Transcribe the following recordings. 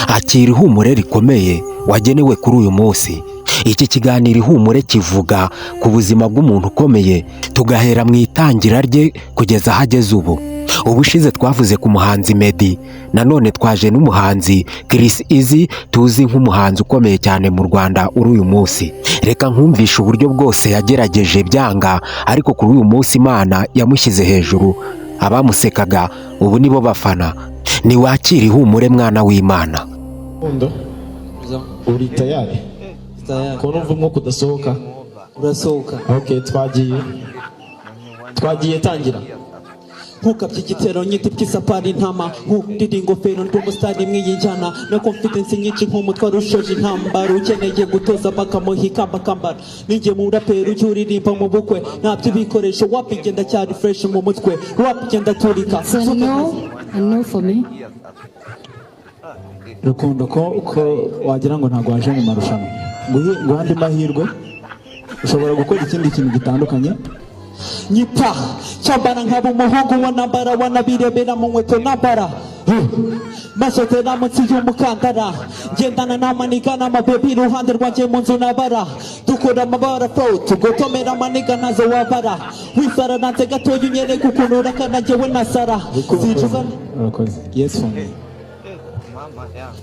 akira ihumure rikomeye wagenewe kuri uyu munsi. Iki kiganiro ihumure kivuga ku buzima bw'umuntu ukomeye, tugahera mu itangira rye kugeza aho ageze ubu. Ubushize twavuze ku muhanzi Meddy, nanone twaje n'umuhanzi Chris Easy tuzi nk'umuhanzi ukomeye cyane mu Rwanda uri uyu munsi. Reka nkumvishe uburyo bwose yagerageje byanga, ariko kuri uyu munsi Imana yamushyize hejuru. Abamusekaga ubu nibo bafana. Niwakira ihumure mwana w'Imana. Uri tayari? Ko numva umwuka udasohoka. Urasohoka. Okay, twagiye tangira. Nkukabye igitero nyiti by'isapari intama, nkurira ingofero ndi umusitari mwiyijyana na confidence nyinshi nk'umutwaro ushoje intambara, ukeneye gutoza bakamuhika bakambara. Ninjye mu rapero ujya uririmba mu bukwe, ntabyo ibikoresho wapigenda cyari fresh mu mutwe, wapigenda turika. So no for me. Rukundo ko wagira ngo ntago waje mu marushanwa. Nguhe andi mahirwe, ushobora gukora ikindi kintu gitandukanye. Nyipa cyambara nkaba umuhungu wa nambara, wanabirebera mu nkweto nambara, masotera munsi y'umukandara, ngendana n'amaniga n'amabebi iruhande rwanjye mu nzu nabara, dukora amabara flow tugotomera amaniga nazo wabara, wisara nanze gatoya unyereka ukuntu urakana njyewe nasara. Yes for me.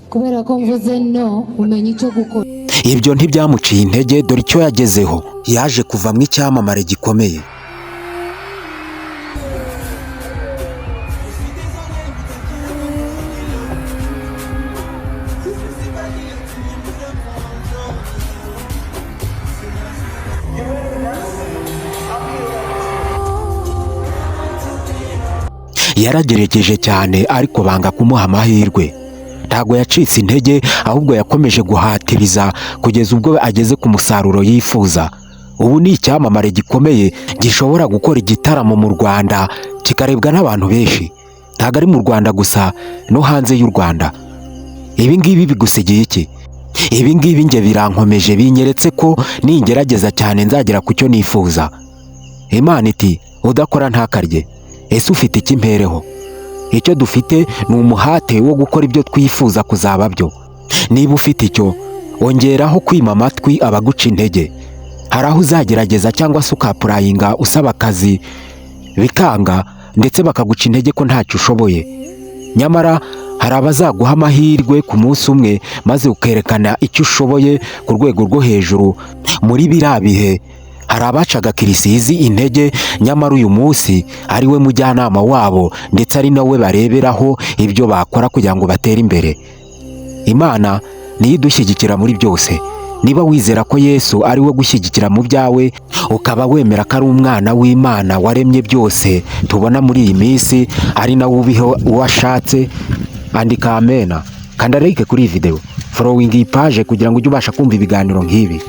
Kubera ko mvuze no umenye icyo gukora. Ibyo ntibyamuciye intege, dore icyo yagezeho. Yaje kuvamo icyamamare gikomeye. Yaragerageje cyane ariko banga kumuha amahirwe. Ntago yacitse intege, ahubwo yakomeje guhatiriza kugeza ubwo ageze ku musaruro yifuza. Ubu ni icyamamare gikomeye gishobora gukora igitaramo mu Rwanda kikarebwa n'abantu benshi. Ntago ari mu Rwanda gusa, no hanze y'u Rwanda. Ibi ngibi bigusigiye iki? Ibi ngibi nge birankomeje, binyeretse ko ningerageza cyane nzagera ku cyo nifuza. Imana iti udakora ntakarye. Ese ufite iki mpereho? Icyo dufite ni umuhate wo gukora ibyo twifuza kuzaba byo. Niba ufite icyo, ongeraho kwima amatwi abaguca intege. Hari aho uzagerageza cyangwa se ukapurayinga usaba akazi bikanga, ndetse bakaguca intege ko ntacyo ushoboye. Nyamara hari abazaguha amahirwe ku munsi umwe, maze ukerekana icyo ushoboye ku rwego rwo hejuru. Muri biriya bihe hari abacaga Chris Easy intege, nyamara uyu munsi ari we mujyanama wabo, ndetse ari nawe bareberaho ibyo bakora kugira ngo batere imbere. Imana niyo idushyigikira muri byose. Niba wizera ko Yesu ari we gushyigikira mu byawe, ukaba wemera ko ari umwana w'Imana waremye byose tubona muri iyi minsi, ari nawe ubiho uwashatse, andika amena. Kanda like kuri iyi video, following iyi page kugira ngo ujye ubasha kumva ibiganiro nk'ibi.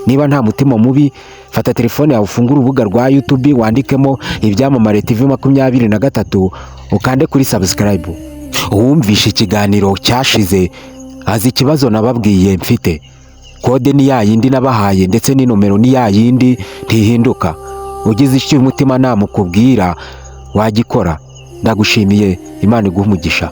Niba nta mutima mubi, fata telefone yawe ufungure urubuga rwa YouTube wandikemo Ibyamamare TV 23, ukande kuri subscribe. Uwumvishe ikiganiro cyashize azi ikibazo nababwiye mfite. Kode ni ya yindi nabahaye, ndetse ni nomero ni ya yindi ntihinduka. Ugize icyo umutima namukubwira wagikora. Ndagushimiye, Imana iguhe umugisha.